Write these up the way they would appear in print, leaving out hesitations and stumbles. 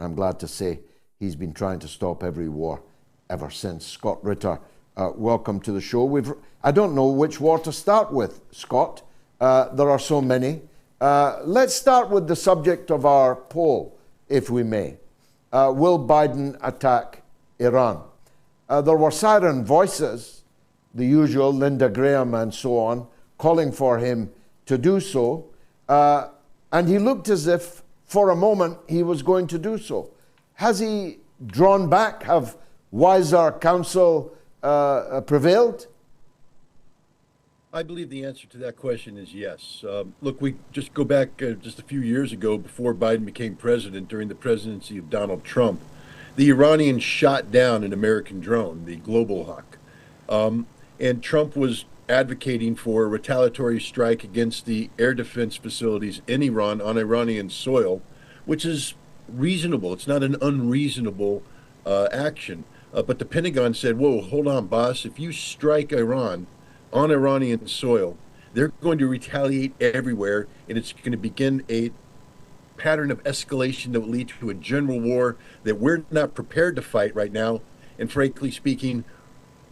I'm glad to say he's been trying to stop every war ever since. Scott Ritter, welcome to the show. I don't know which war to start with, Scott. There are so many. Let's start with the subject of our poll, if we may. Will Biden attack Iran? There were siren voices, the usual, Linda Graham and so on, calling for him to do so. And he looked as if, for a moment, he was going to do so. Has he drawn back? Have wiser counsel prevailed? I believe the answer to that question is yes. Look, we just go back just a few years ago, before Biden became president, during the presidency of Donald Trump, the Iranians shot down an American drone, the Global Hawk. And Trump was advocating for a retaliatory strike against the air defense facilities in Iran on Iranian soil, which is reasonable. It's not an unreasonable action. But the Pentagon said, whoa, hold on, boss. If you strike Iran on Iranian soil, they're going to retaliate everywhere, and it's going to begin a pattern of escalation that will lead to a general war that we're not prepared to fight right now. And frankly speaking,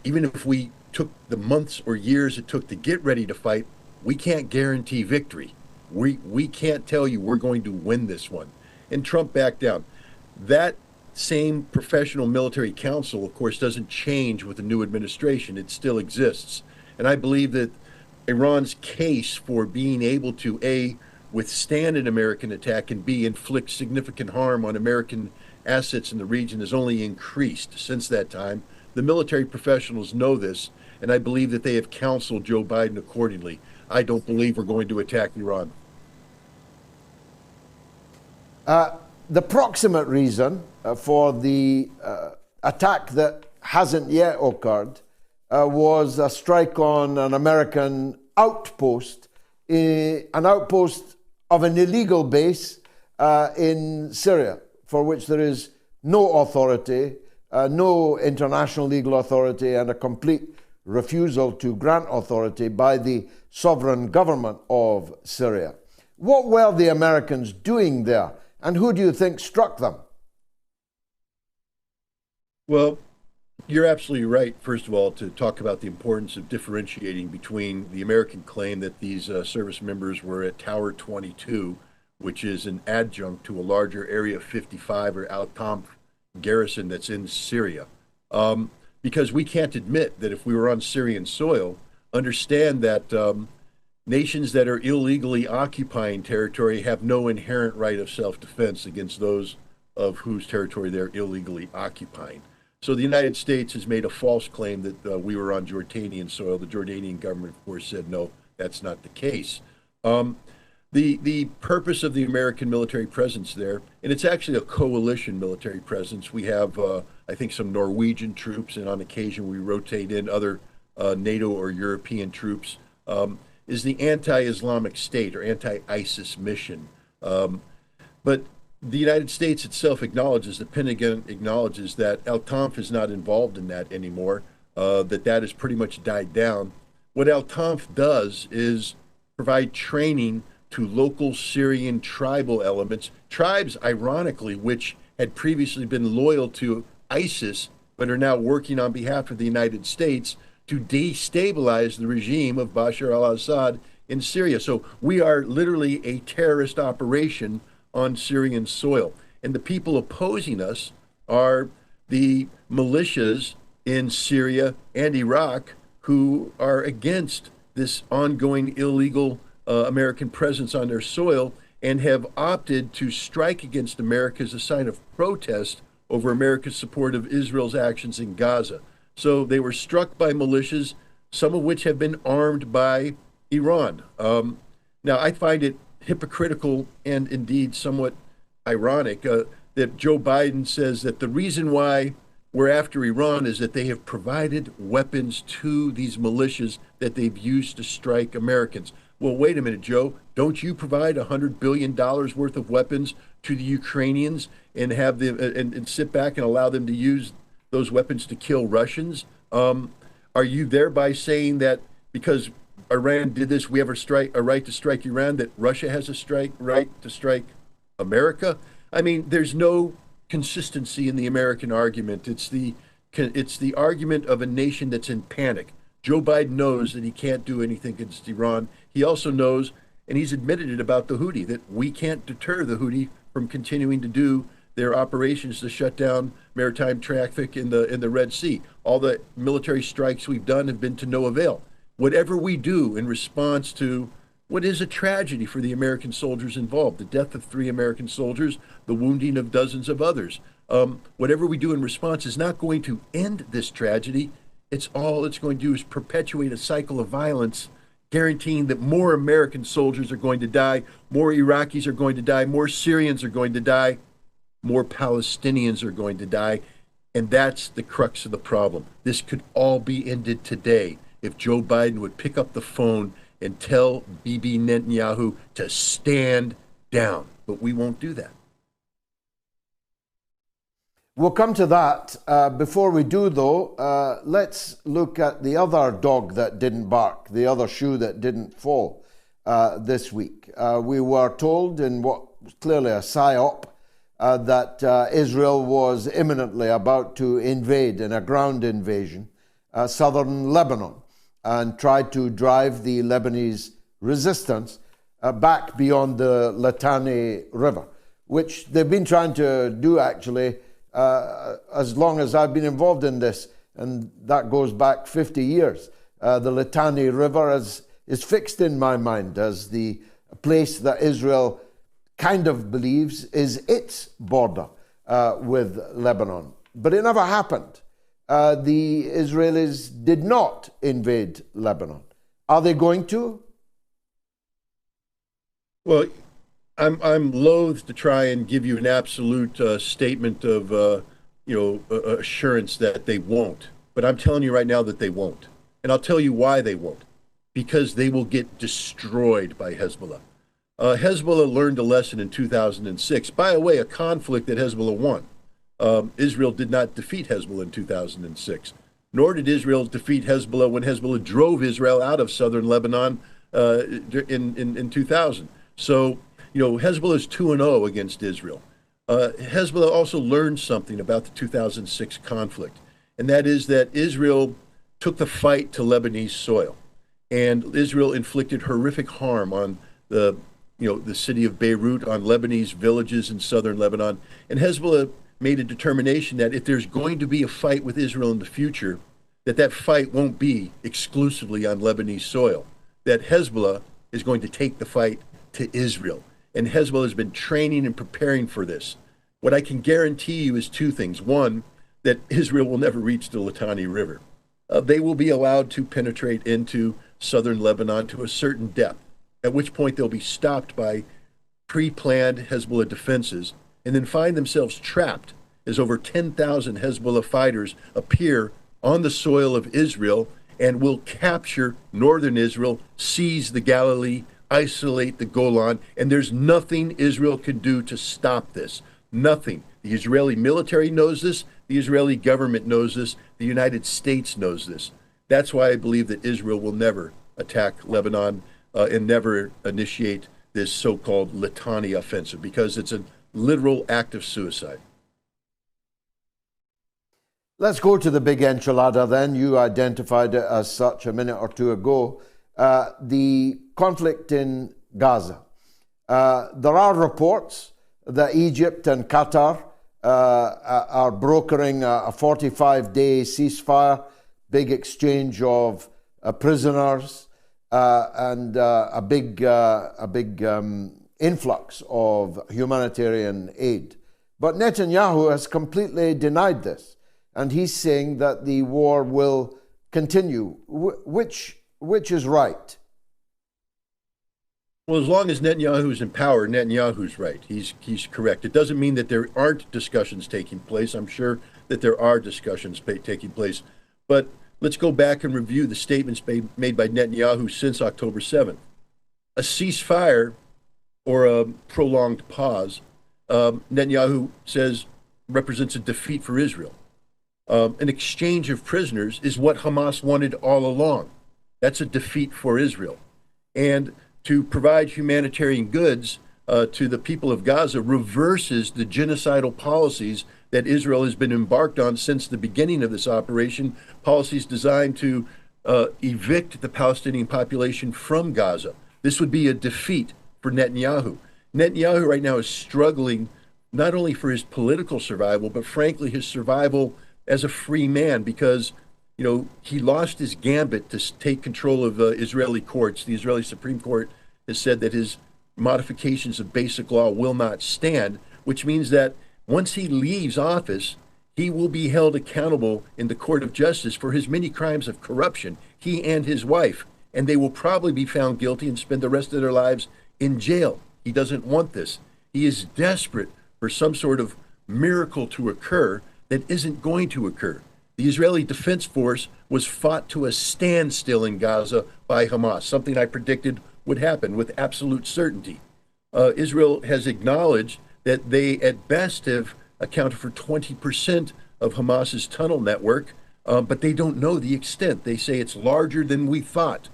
even if we took the months or years it took to get ready to fight, we can't guarantee victory. We can't tell you we're going to win this one. And Trump backed down. That same professional military council, of course, doesn't change with the new administration. It still exists. And I believe that Iran's case for being able to, A, withstand an American attack, and B, inflict significant harm on American assets in the region has only increased since that time. The military professionals know this, and I believe that they have counseled Joe Biden accordingly. I don't believe we're going to attack Iran. The proximate reason for the attack that hasn't yet occurred was a strike on an American outpost, an outpost of an illegal base in Syria, for which there is no authority, no international legal authority, and a complete refusal to grant authority by the sovereign government of Syria. What were the Americans doing there, and who do you think struck them? Well, you're absolutely right, first of all, to talk about the importance of differentiating between the American claim that these service members were at Tower 22, which is an adjunct to a larger Area 55 or Al-Tanf garrison that's in Syria. Because we can't admit that if we were on Syrian soil, understand that nations that are illegally occupying territory have no inherent right of self-defense against those of whose territory they're illegally occupying. So the United States has made a false claim that we were on Jordanian soil. The Jordanian government, of course, said, no, that's not the case. The purpose of the American military presence there, and it's actually a coalition military presence. We have, I think, some Norwegian troops, and on occasion we rotate in other NATO or European troops, is the anti-Islamic State or anti-ISIS mission. But the United States itself acknowledges, the Pentagon acknowledges that Al-Tanf is not involved in that anymore, that has pretty much died down. What Al-Tanf does is provide training to local Syrian tribal elements, tribes, ironically, which had previously been loyal to ISIS, but are now working on behalf of the United States to destabilize the regime of Bashar al-Assad in Syria. So we are literally a terrorist operation on Syrian soil. And the people opposing us are the militias in Syria and Iraq who are against this ongoing illegal American presence on their soil and have opted to strike against America as a sign of protest over America's support of Israel's actions in Gaza. So they were struck by militias, some of which have been armed by Iran. Now, I find it hypocritical and indeed somewhat ironic that Joe Biden says that the reason why we're after Iran is that they have provided weapons to these militias that they've used to strike Americans. Well, wait a minute, Joe. Don't you provide $100 billion worth of weapons to the Ukrainians and have them and sit back and allow them to use those weapons to kill Russians? Are you thereby saying that because Iran did this, we have a right to strike Iran, that Russia has a right to strike America? I mean, there's no consistency in the American argument. It's the argument of a nation that's in panic. Joe Biden knows that he can't do anything against Iran. He also knows, and he's admitted it about the Houthi, that we can't deter the Houthi from continuing to do their operations to shut down maritime traffic in the Red Sea. All the military strikes we've done have been to no avail. Whatever we do in response to what is a tragedy for the American soldiers involved, the death of 3 American soldiers, the wounding of dozens of others, whatever we do in response is not going to end this tragedy. All it's going to do is perpetuate a cycle of violence, guaranteeing that more American soldiers are going to die, more Iraqis are going to die, more Syrians are going to die, more Palestinians are going to die. And that's the crux of the problem. This could all be ended today if Joe Biden would pick up the phone and tell Bibi Netanyahu to stand down. But we won't do that. We'll come to that. Before we do, though, let's look at the other dog that didn't bark, the other shoe that didn't fall this week. We were told in what was clearly a psyop that Israel was imminently about to invade in a ground invasion southern Lebanon and tried to drive the Lebanese resistance back beyond the Litani River, which they've been trying to do actually as long as I've been involved in this, and that goes back 50 years. The Litani River is fixed in my mind as the place that Israel kind of believes is its border with Lebanon. But it never happened. The Israelis did not invade Lebanon. Are they going to? Well, I'm loath to try and give you an absolute statement of assurance that they won't. But I'm telling you right now that they won't. And I'll tell you why they won't. Because they will get destroyed by Hezbollah. Hezbollah learned a lesson in 2006. By the way, a conflict that Hezbollah won. Israel did not defeat Hezbollah in 2006, nor did Israel defeat Hezbollah when Hezbollah drove Israel out of southern Lebanon in 2000. So, Hezbollah is 2-0 against Israel. Hezbollah also learned something about the 2006 conflict, and that is that Israel took the fight to Lebanese soil, and Israel inflicted horrific harm on the city of Beirut, on Lebanese villages in southern Lebanon. And Hezbollah made a determination that if there's going to be a fight with Israel in the future, that fight won't be exclusively on Lebanese soil, that Hezbollah is going to take the fight to Israel. And Hezbollah has been training and preparing for this. What I can guarantee you is 2 things. One, that Israel will never reach the Litani River. They will be allowed to penetrate into southern Lebanon to a certain depth, at which point they'll be stopped by pre-planned Hezbollah defenses and then find themselves trapped as over 10,000 Hezbollah fighters appear on the soil of Israel and will capture northern Israel, seize the Galilee, isolate the Golan, and there's nothing Israel can do to stop this. Nothing. The Israeli military knows this. The Israeli government knows this. The United States knows this. That's why I believe that Israel will never attack Lebanon and never initiate this so-called Litani offensive, because it's a literal act of suicide. Let's go to the big enchilada then. You identified it as such a minute or two ago. The conflict in Gaza. There are reports that Egypt and Qatar are brokering a 45-day ceasefire, big exchange of prisoners, and a big influx of humanitarian aid. But Netanyahu has completely denied this, and he's saying that the war will continue. Which is right? Well, as long as Netanyahu's in power, Netanyahu's right. He's correct. It doesn't mean that there aren't discussions taking place. I'm sure that there are discussions taking place. But let's go back and review the statements made by Netanyahu since October 7th. A ceasefire or a prolonged pause, Netanyahu says, represents a defeat for Israel. An exchange of prisoners is what Hamas wanted all along. That's a defeat for Israel. And to provide humanitarian goods, to the people of Gaza reverses the genocidal policies that Israel has been embarked on since the beginning of this operation, policies designed to evict the Palestinian population from Gaza. This would be a defeat for Netanyahu. Netanyahu right now is struggling not only for his political survival, but frankly, his survival as a free man, because he lost his gambit to take control of Israeli courts. The Israeli Supreme Court has said that his modifications of basic law will not stand, which means that once he leaves office, he will be held accountable in the court of justice for his many crimes of corruption, he and his wife, and they will probably be found guilty and spend the rest of their lives in jail. He doesn't want this. He is desperate for some sort of miracle to occur that isn't going to occur. The Israeli Defense Force was fought to a standstill in Gaza by Hamas, something I predicted would happen with absolute certainty. Israel has acknowledged that they at best have accounted for 20% of Hamas's tunnel network, but they don't know the extent. They say it's larger than we thought.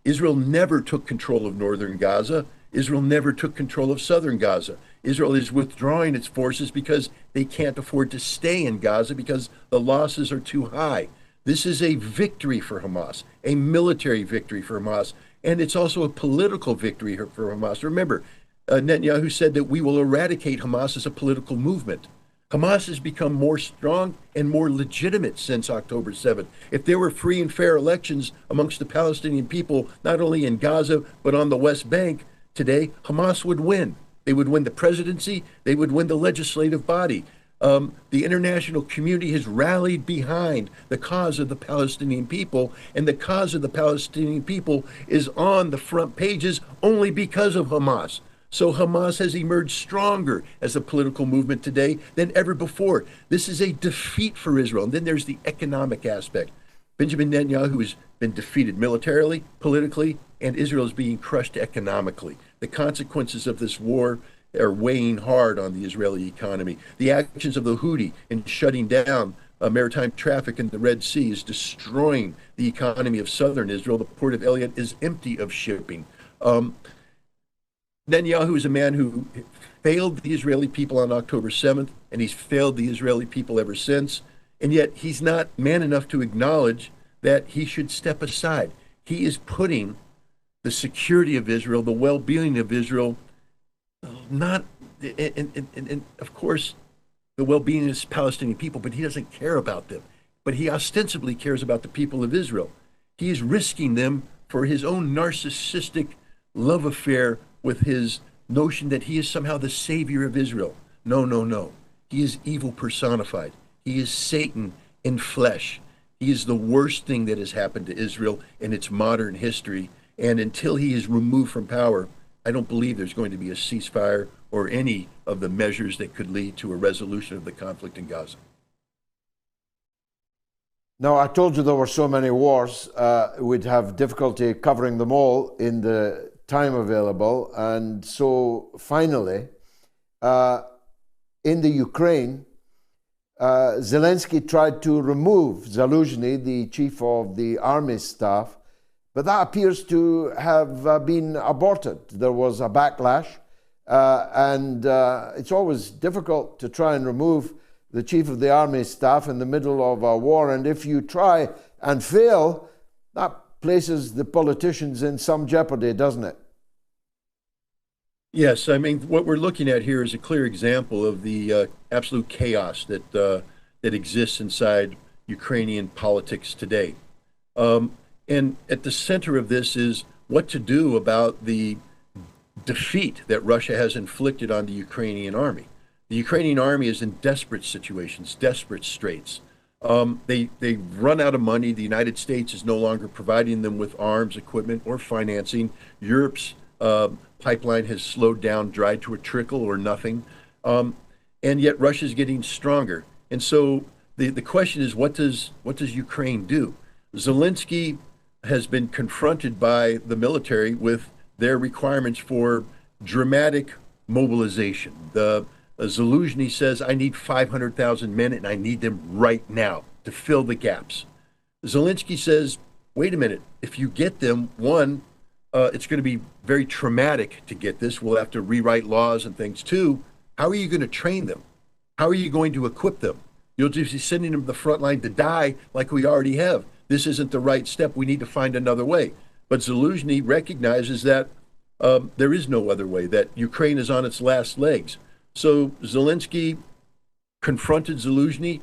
Israel never took control of northern Gaza. Israel never took control of southern Gaza. Israel is withdrawing its forces because they can't afford to stay in Gaza because the losses are too high. This is a victory for Hamas, a military victory for Hamas, and it's also a political victory for Hamas. Remember, Netanyahu said that we will eradicate Hamas as a political movement. Hamas has become more strong and more legitimate since October 7th. If there were free and fair elections amongst the Palestinian people, not only in Gaza, but on the West Bank today, Hamas would win. They would win the presidency. They would win the legislative body. The international community has rallied behind the cause of the Palestinian people, and the cause of the Palestinian people is on the front pages only because of Hamas. So Hamas has emerged stronger as a political movement today than ever before. This is a defeat for Israel. And then there's the economic aspect. Benjamin Netanyahu has been defeated militarily, politically, and Israel is being crushed economically. The consequences of this war are weighing hard on the Israeli economy. The actions of the Houthi in shutting down maritime traffic in the Red Sea is destroying the economy of southern Israel. The port of Eilat is empty of shipping. Netanyahu is a man who failed the Israeli people on October 7th, and he's failed the Israeli people ever since. And yet he's not man enough to acknowledge that he should step aside. He is putting the security of Israel, the well-being of Israel, not, and of course, the well-being of Palestinian people, but he doesn't care about them. But he ostensibly cares about the people of Israel. He is risking them for his own narcissistic love affair with his notion that he is somehow the savior of Israel. No, no, no. He is evil personified. He is Satan in flesh. He is the worst thing that has happened to Israel in its modern history. And until he is removed from power, I don't believe there's going to be a ceasefire or any of the measures that could lead to a resolution of the conflict in Gaza. Now, I told you there were so many wars, we'd have difficulty covering them all in the time available. And so finally, in the Ukraine, Zelensky tried to remove Zaluzhny, the chief of the army staff, but that appears to have been aborted. There was a backlash, and it's always difficult to try and remove the chief of the army staff in the middle of a war, and if you try and fail, that places the politicians in some jeopardy, doesn't it? Yes, I mean, what we're looking at here is a clear example of the absolute chaos that exists inside Ukrainian politics today. And at the center of this is what to do about the defeat that Russia has inflicted on the Ukrainian army. The Ukrainian army is in desperate situations, desperate straits. They've run out of money. The United States is no longer providing them with arms, equipment, or financing. Europe's pipeline has slowed down, dried to a trickle or nothing. And yet Russia's getting stronger. And so the question is, what does Ukraine do? Zelensky has been confronted by the military with their requirements for dramatic mobilization. Zaluzhny says, I need 500,000 men and I need them right now to fill the gaps. Zelensky says, wait a minute, if you get them, one, it's going to be very traumatic to get this. We'll have to rewrite laws and things too. How are you going to train them? How are you going to equip them? You'll just be sending them to the front line to die like we already have. This isn't the right step. We need to find another way. But Zelensky recognizes that there is no other way, that Ukraine is on its last legs. So Zelensky confronted Zelensky,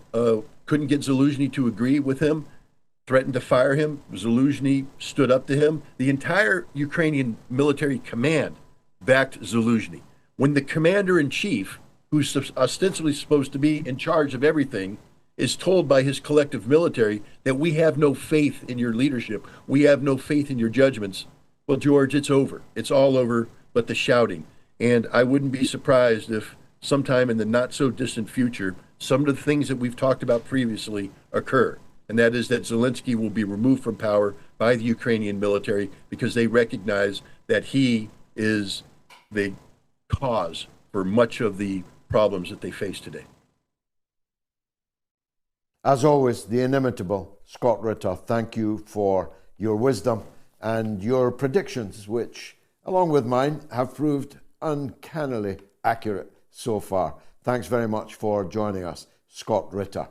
couldn't get Zelensky to agree with him, threatened to fire him. Zelensky stood up to him. The entire Ukrainian military command backed Zelensky. When the commander-in-chief, who's ostensibly supposed to be in charge of everything, is told by his collective military that we have no faith in your leadership, we have no faith in your judgments, well, George, it's over. It's all over but the shouting. And I wouldn't be surprised if sometime in the not-so-distant future, some of the things that we've talked about previously occur. And that is that Zelensky will be removed from power by the Ukrainian military because they recognize that he is the cause for much of the problems that they face today. As always, the inimitable Scott Ritter, thank you for your wisdom and your predictions, which, along with mine, have proved uncannily accurate so far. Thanks very much for joining us, Scott Ritter.